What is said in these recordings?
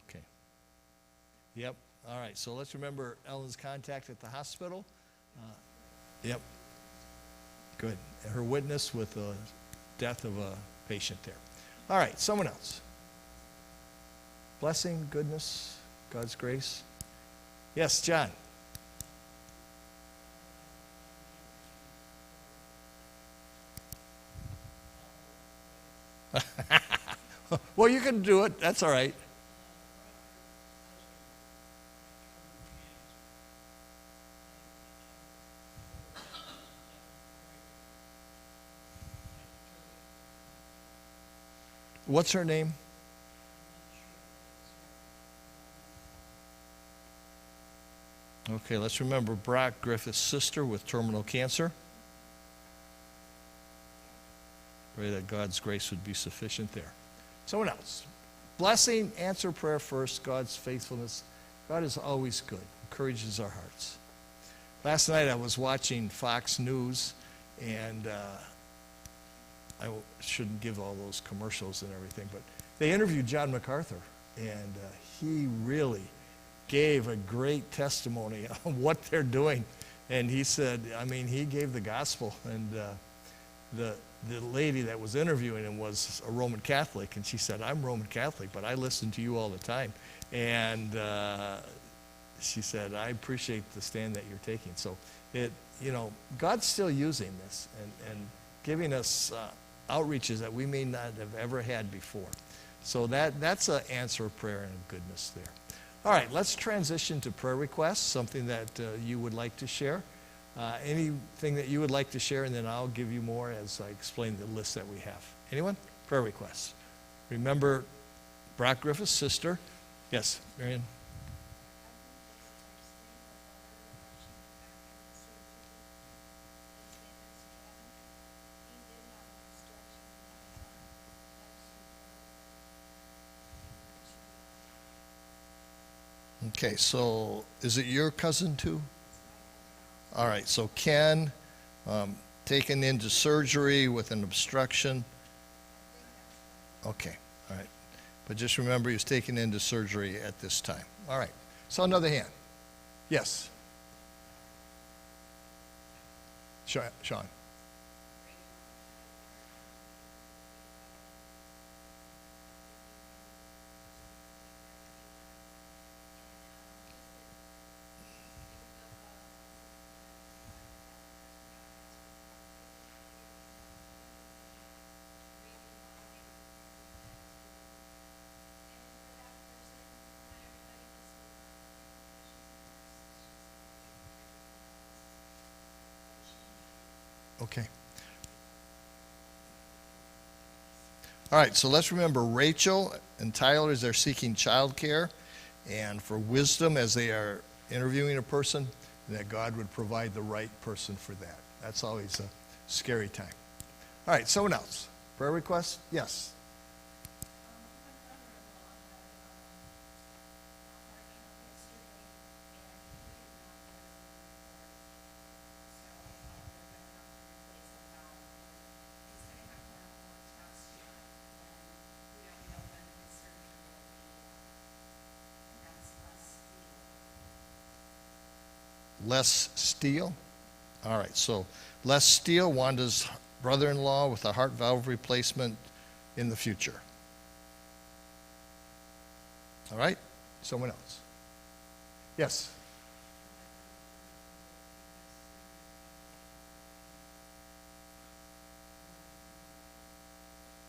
Okay. Yep. All right. So let's remember Ellen's contact at the hospital. Yep. Good. Her witness with the death of a patient there. All right. Someone else. Blessing, goodness, God's grace. Yes, John. Well, you can do it. That's all right. What's her name? Okay, let's remember Brock Griffith's sister with terminal cancer. Pray that God's grace would be sufficient there. Someone else. Blessing, answer prayer first, God's faithfulness. God is always good, encourages our hearts. Last night I was watching Fox News, and I shouldn't give all those commercials and everything, but they interviewed John MacArthur, and he really gave a great testimony on what they're doing. And he said, I mean, he gave the gospel, and the lady that was interviewing him was a Roman Catholic, and she said, I'm Roman Catholic, but I listen to you all the time. And she said, I appreciate the stand that you're taking. So, God's still using this and giving us outreaches that we may not have ever had before. So that's an answer of prayer and goodness there. All right, let's transition to prayer requests, something that you would like to share. Anything that you would like to share, and then I'll give you more as I explain the list that we have. Anyone? Prayer requests. Remember Brock Griffith's sister. Yes, Marion. Okay, so is it your cousin too? All right, so Ken, taken into surgery with an obstruction. Okay, all right. But just remember he was taken into surgery at this time. All right, so another hand. Yes. Sean. Okay. All right, so let's remember Rachel and Tyler as they're seeking childcare, and for wisdom as they are interviewing a person, and that God would provide the right person for that. That's always a scary time. All right, someone else. Prayer request? Yes. Les Steele. All right, so Les Steele, Wanda's brother-in-law with a heart valve replacement in the future. All right, someone else. Yes.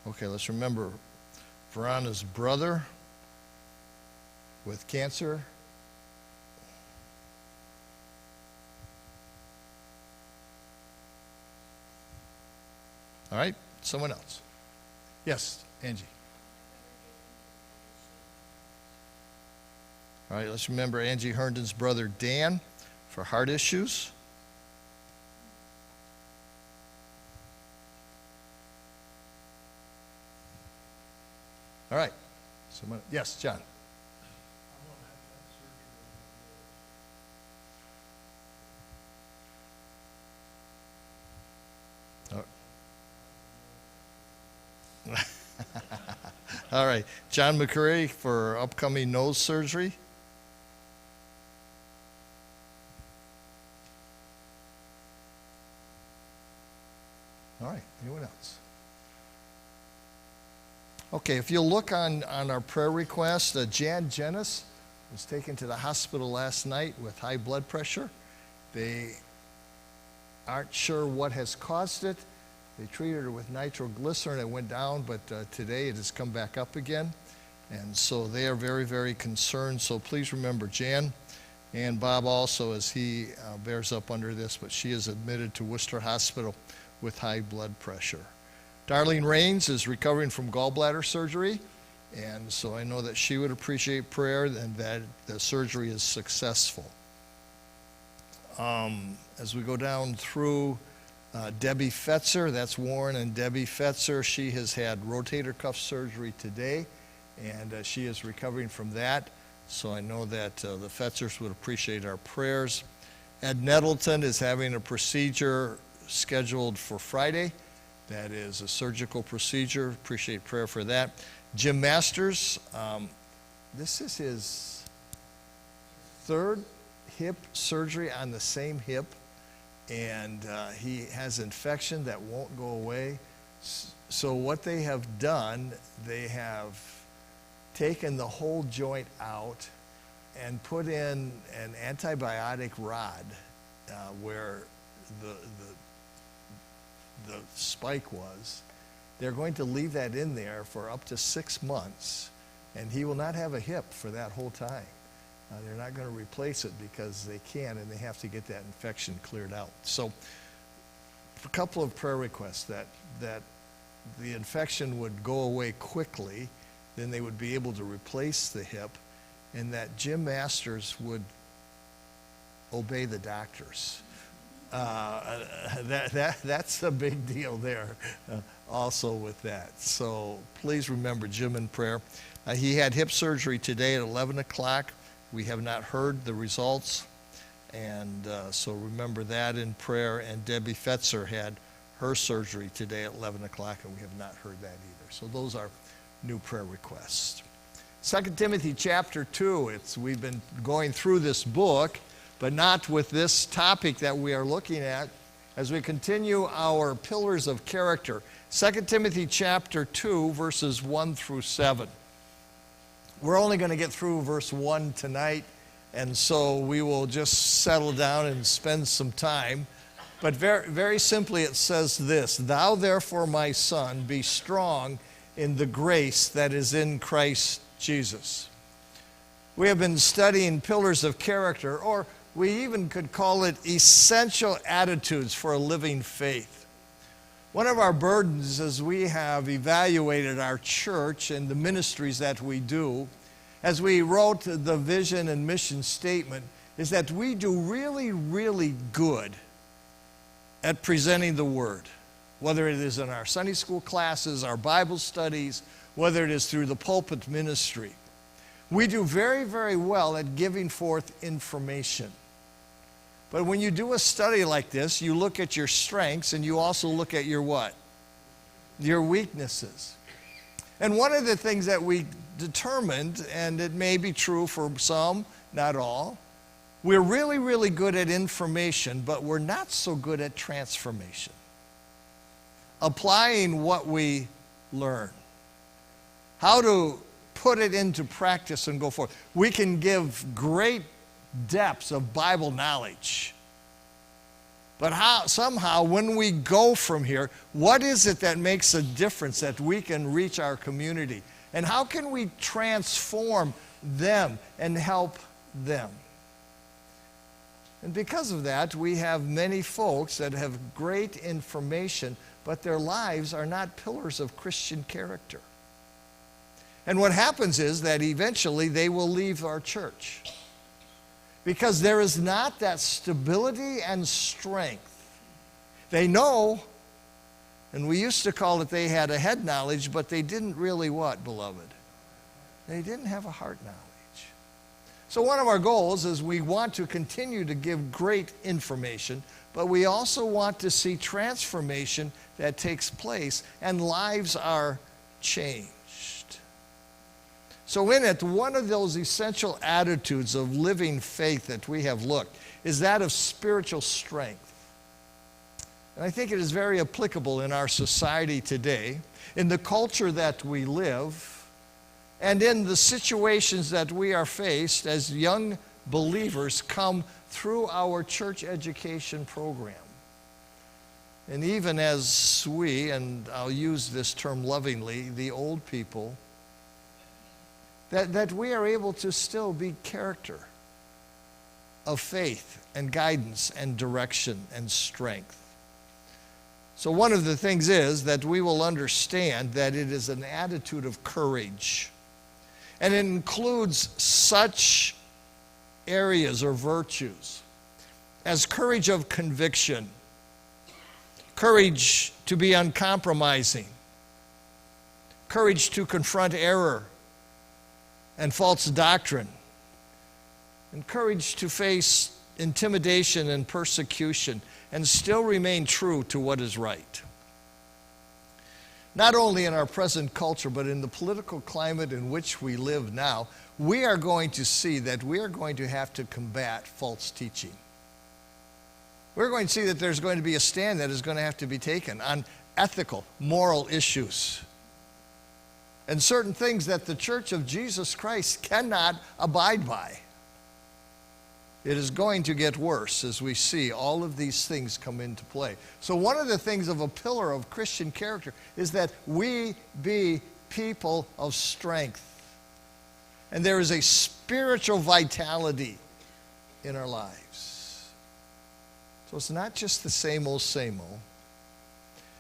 Okay, let's remember Verana's brother with cancer. All right, someone else. Yes, Angie. All right, let's remember Angie Herndon's brother Dan for heart issues. All right, someone. Yes, John. All right. John McCurry for upcoming nose surgery. All right. Anyone else? Okay, if you'll look on our prayer request, Jan Jennis was taken to the hospital last night with high blood pressure. They aren't sure what has caused it. They treated her with nitroglycerin. It went down, but today it has come back up again. And so they are very, very concerned. So please remember Jan and Bob also as he bears up under this, but she is admitted to Worcester Hospital with high blood pressure. Darlene Rains is recovering from gallbladder surgery, and so I know that she would appreciate prayer and that the surgery is successful. As we go down through, Debbie Fetzer, that's Warren and Debbie Fetzer. She has had rotator cuff surgery today, and she is recovering from that. So I know that the Fetzers would appreciate our prayers. Ed Nettleton is having a procedure scheduled for Friday. That is a surgical procedure. Appreciate prayer for that. Jim Masters, this is his third hip surgery on the same hip, and he has infection that won't go away. So what they have done, they have taken the whole joint out and put in an antibiotic rod where the spike was. They're going to leave that in there for up to 6 months, and he will not have a hip for that whole time. They're not going to replace it because they can, and they have to get that infection cleared out. So a couple of prayer requests that the infection would go away quickly, then they would be able to replace the hip, and that Jim Masters would obey the doctors. That's a big deal there also with that. So please remember Jim in prayer. He had hip surgery today at 11 o'clock. We have not heard the results, and so remember that in prayer. And Debbie Fetzer had her surgery today at 11 o'clock, and we have not heard that either. So those are new prayer requests. 2 Timothy chapter 2, we've been going through this book, but not with this topic that we are looking at as we continue our pillars of character. 2 Timothy chapter 2, verses 1 through 7. We're only going to get through verse 1 tonight, and so we will just settle down and spend some time. But very, very simply it says this: "Thou therefore, my son, be strong in the grace that is in Christ Jesus." We have been studying pillars of character, or we even could call it essential attitudes for a living faith. One of our burdens as we have evaluated our church and the ministries that we do, as we wrote the vision and mission statement, is that we do really, really good at presenting the Word, whether it is in our Sunday school classes, our Bible studies, whether it is through the pulpit ministry. We do very, very well at giving forth information. But when you do a study like this, you look at your strengths and you also look at your what? Your weaknesses. And one of the things that we determined, and it may be true for some, not all, we're really, really good at information, but we're not so good at transformation. Applying what we learn. How to put it into practice and go forth. We can give great depths of Bible knowledge. But somehow when we go from here, what is it that makes a difference that we can reach our community? And how can we transform them and help them? And because of that, we have many folks that have great information, but their lives are not pillars of Christian character. And what happens is that eventually they will leave our church because there is not that stability and strength. They know, and we used to call it they had a head knowledge, but they didn't really what, beloved? They didn't have a heart knowledge. So one of our goals is we want to continue to give great information, but we also want to see transformation that takes place and lives are changed. So in it, one of those essential attitudes of living faith that we have looked is that of spiritual strength. And I think it is very applicable in our society today, in the culture that we live, and in the situations that we are faced as young believers come through our church education program. And even as we, and I'll use this term lovingly, the old people, that we are able to still be character of faith and guidance and direction and strength. So one of the things is that we will understand that it is an attitude of courage. And it includes such areas or virtues as courage of conviction, courage to be uncompromising, courage to confront error and false doctrine, and courage to face intimidation and persecution and still remain true to what is right. Not only in our present culture, but in the political climate in which we live now, we are going to see that we are going to have to combat false teaching. We're going to see that there's going to be a stand that is going to have to be taken on ethical, moral issues, and certain things that the Church of Jesus Christ cannot abide by. It is going to get worse as we see all of these things come into play. So one of the things of a pillar of Christian character is that we be people of strength. And there is a spiritual vitality in our lives. So it's not just the same old, same old.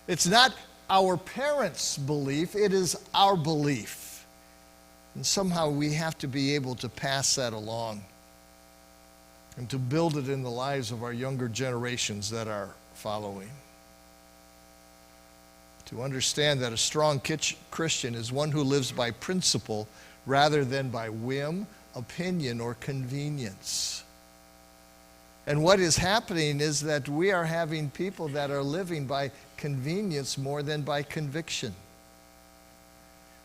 It's not our parents' belief, it is our belief. And somehow we have to be able to pass that along and to build it in the lives of our younger generations that are following. To understand that a strong Christian is one who lives by principle rather than by whim, opinion, or convenience. And what is happening is that we are having people that are living by convenience more than by conviction.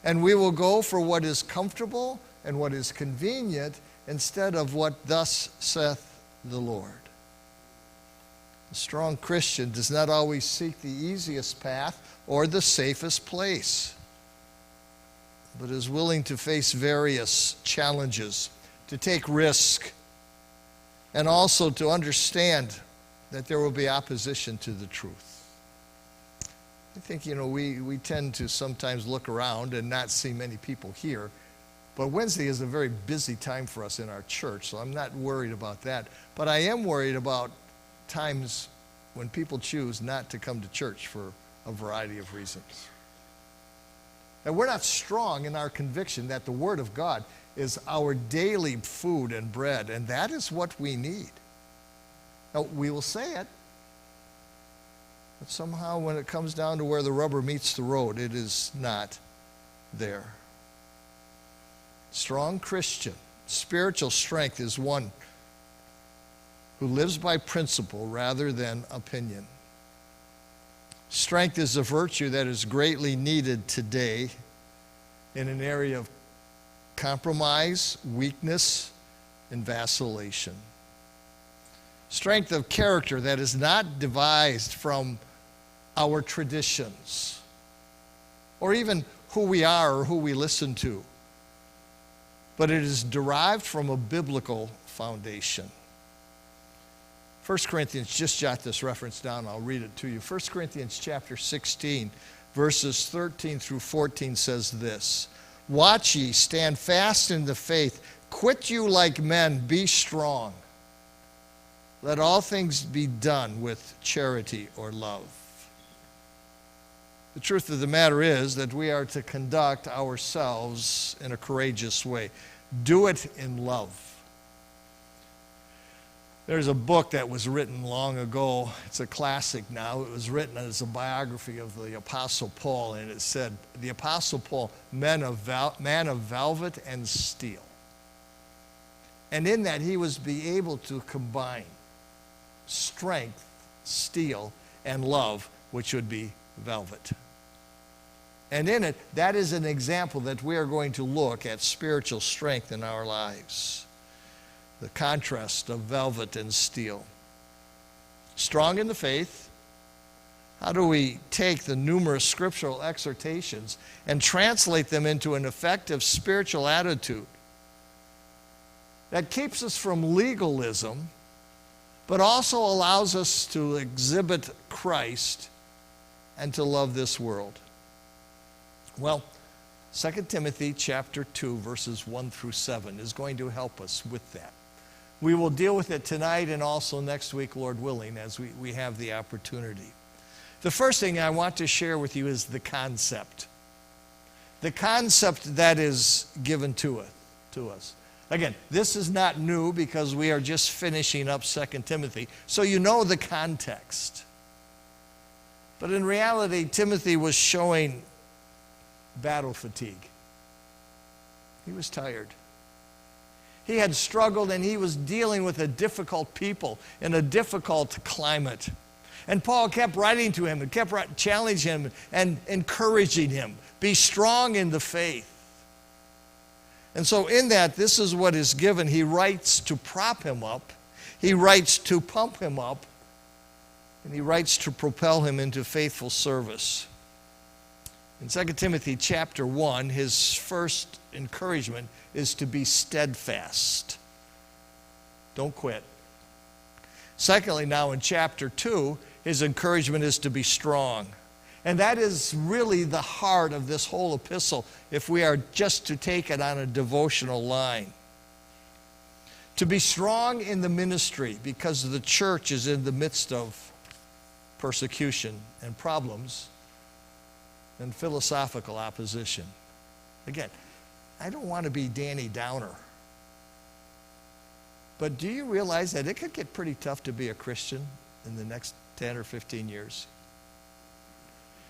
And we will go for what is comfortable and what is convenient instead of what thus saith the Lord. A strong Christian does not always seek the easiest path or the safest place, but is willing to face various challenges, to take risk, and also to understand that there will be opposition to the truth. I think, we tend to sometimes look around and not see many people here, but Wednesday is a very busy time for us in our church, so I'm not worried about that. But I am worried about times when people choose not to come to church for a variety of reasons. And we're not strong in our conviction that the Word of God is our daily food and bread, and that is what we need. Now, we will say it, but somehow when it comes down to where the rubber meets the road, it is not there. Strong Christian, spiritual strength is one who lives by principle rather than opinion. Strength is a virtue that is greatly needed today in an area of compromise, weakness, and vacillation. Strength of character that is not devised from our traditions or even who we are or who we listen to, but it is derived from a biblical foundation. 1 Corinthians, just jot this reference down, I'll read it to you. 1 Corinthians chapter 16, verses 13 through 14 says this: "Watch ye, stand fast in the faith, quit you like men, be strong. Let all things be done with charity or love." The truth of the matter is that we are to conduct ourselves in a courageous way. Do it in love. There's a book that was written long ago. It's a classic now. It was written as a biography of the Apostle Paul, and it said, the Apostle Paul, man of velvet and steel. And in that, he was be able to combine strength, steel, and love, which would be velvet. And in it, that is an example that we are going to look at spiritual strength in our lives. The contrast of velvet and steel. Strong in the faith. How do we take the numerous scriptural exhortations and translate them into an effective spiritual attitude that keeps us from legalism, but also allows us to exhibit Christ and to love this world? Well, 2 Timothy chapter 2, verses 1 through 7 is going to help us with that. We will deal with it tonight and also next week, Lord willing, as we have the opportunity. The first thing I want to share with you is the concept. The concept that is given to us. Again, this is not new because we are just finishing up 2 Timothy, so you know the context. But in reality, Timothy was showing battle fatigue. He was tired. He had struggled and he was dealing with a difficult people in a difficult climate. And Paul kept writing to him and kept challenging him and encouraging him. Be strong in the faith. And so in that, this is what is given. He writes to prop him up. He writes to pump him up. And he writes to propel him into faithful service. In 2 Timothy chapter 1, his first encouragement is to be steadfast. Don't quit. Secondly, now in chapter 2, his encouragement is to be strong. And that is really the heart of this whole epistle, if we are just to take it on a devotional line. To be strong in the ministry, because the church is in the midst of persecution and problems and philosophical opposition. Again, I don't want to be Danny Downer. But do you realize that it could get pretty tough to be a Christian in the next 10 or 15 years?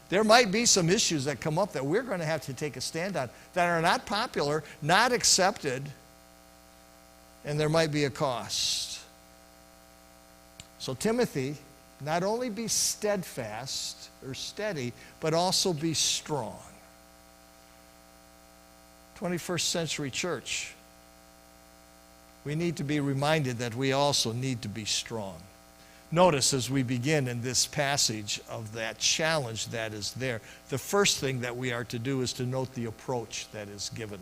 There might be some issues that come up that we're going to have to take a stand on that are not popular, not accepted, and there might be a cost. So Timothy, not only be steadfast or steady, but also be strong. 21st century church, we need to be reminded that we also need to be strong. Notice as we begin in this passage of that challenge that is there, the first thing that we are to do is to note the approach that is given.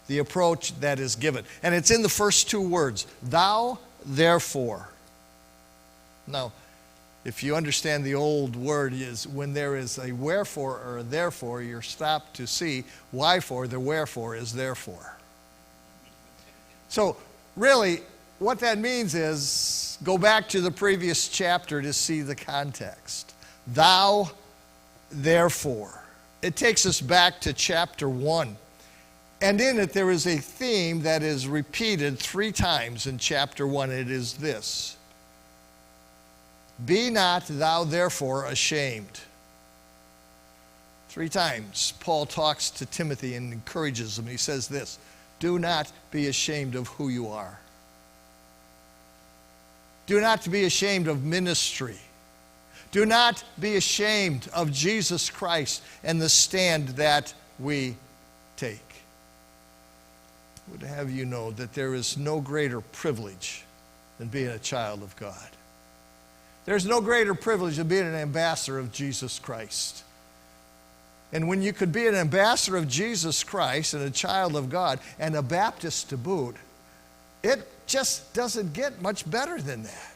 The approach that is given. And it's in the first two words, thou therefore. Now, if you understand the old word is when there is a wherefore or a therefore, you're stopped to see why for, the wherefore is therefore. So really, what that means is go back to the previous chapter to see the context. Thou therefore. It takes us back to chapter 1. And in it there is a theme that is repeated 3 times in chapter 1. It is this. Be not thou therefore ashamed. 3 times Paul talks to Timothy and encourages him. He says this, do not be ashamed of who you are. Do not be ashamed of ministry. Do not be ashamed of Jesus Christ and the stand that we take. I would have you know that there is no greater privilege than being a child of God. There's no greater privilege than being an ambassador of Jesus Christ. And when you could be an ambassador of Jesus Christ and a child of God and a Baptist to boot, it just doesn't get much better than that.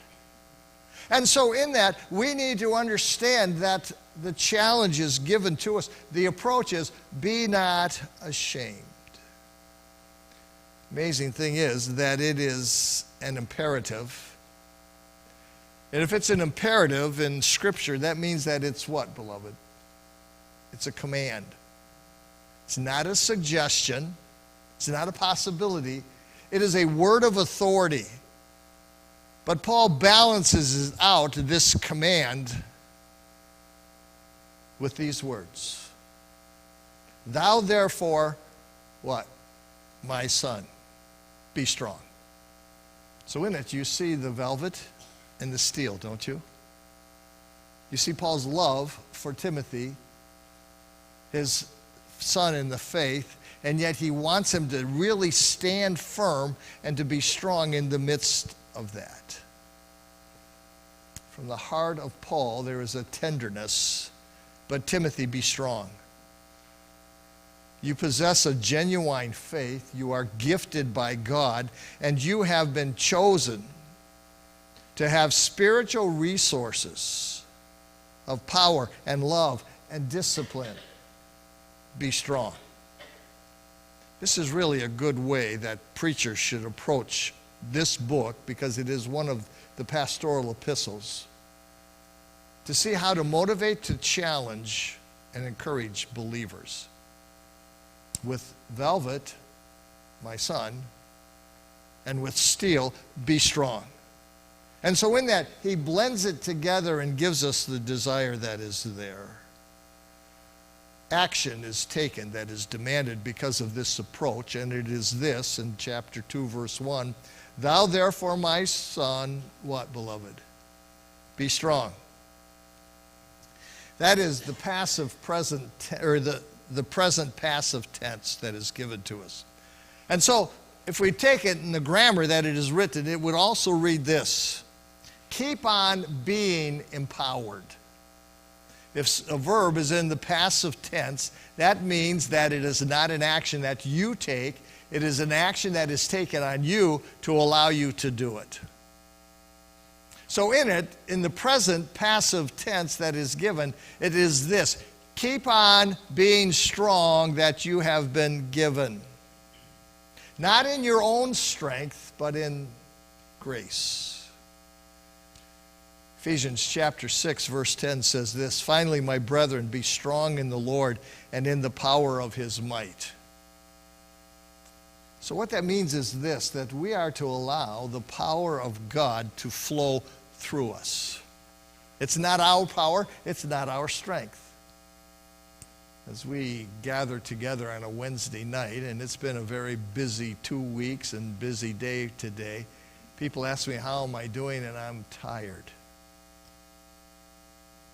And so in that, we need to understand that the challenge is given to us. The approach is, be not ashamed. Amazing thing is that it is an imperative. And if it's an imperative in Scripture, that means that it's what, beloved? It's a command. It's not a suggestion. It's not a possibility. It is a word of authority. But Paul balances out this command with these words. Thou therefore, what? My son, be strong. So in it you see the velvet and the steel, don't you? You see Paul's love for Timothy his son in the faith, and yet he wants him to really stand firm and to be strong in the midst of that. From the heart of Paul, there is a tenderness, but Timothy, be strong. You possess a genuine faith, you are gifted by God, and you have been chosen to have spiritual resources of power and love and discipline. Be strong. This is really a good way that preachers should approach this book, because it is one of the pastoral epistles, to see how to motivate, to challenge, and encourage believers. With Velvet, my son, and with Steel, be strong. And so in that, he blends it together and gives us the desire that is there. Action is taken that is demanded because of this approach, and it is this in chapter 2, verse 1. Thou therefore, my son, what, beloved? Be strong. That is the passive present, or the present passive tense that is given to us. And so, if we take it in the grammar that it is written, it would also read this: keep on being empowered. If a verb is in the passive tense, that means that it is not an action that you take, it is an action that is taken on you to allow you to do it. So in the present passive tense that is given, it is this: keep on being strong that you have been given. Not in your own strength, but in grace. Ephesians chapter 6, verse 10 says this: finally, my brethren, be strong in the Lord and in the power of his might. So what that means is this, that we are to allow the power of God to flow through us. It's not our power, it's not our strength. As we gather together on a Wednesday night, and it's been a very busy 2 weeks and busy day today, people ask me, how am I doing? And I'm tired.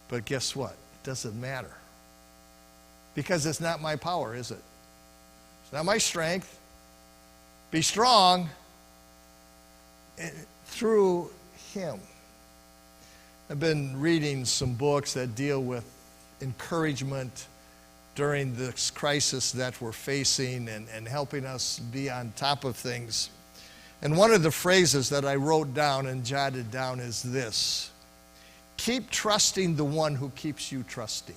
But guess what? It doesn't matter. Because it's not my power, is it? It's not my strength. Be strong through him. I've been reading some books that deal with encouragement during this crisis that we're facing and helping us be on top of things. And one of the phrases that I wrote down and jotted down is this: keep trusting the one who keeps you trusting.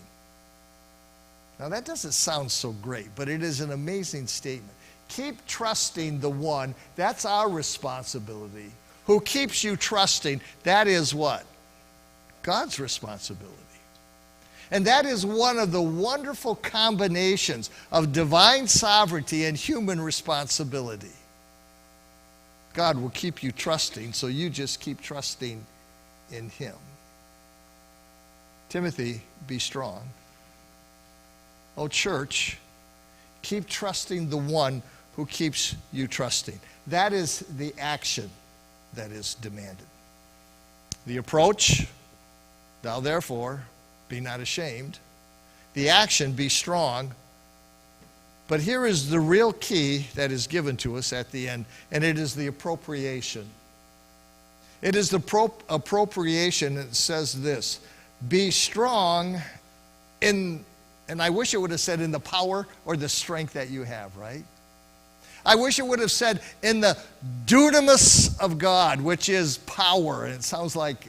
Now that doesn't sound so great, but it is an amazing statement. Keep trusting the one, that's our responsibility. Who keeps you trusting, that is what? God's responsibility. And that is one of the wonderful combinations of divine sovereignty and human responsibility. God will keep you trusting, so you just keep trusting in him. Timothy, be strong. Oh, church, keep trusting the one who keeps you trusting. That is the action that is demanded. The approach, thou therefore be not ashamed. The action, be strong. But here is the real key that is given to us at the end, and it is the appropriation. It is the appropriation that says this: be strong in, and I wish it would have said in the power or the strength that you have, right? I wish it would have said in the dunamis of God, which is power. And it sounds like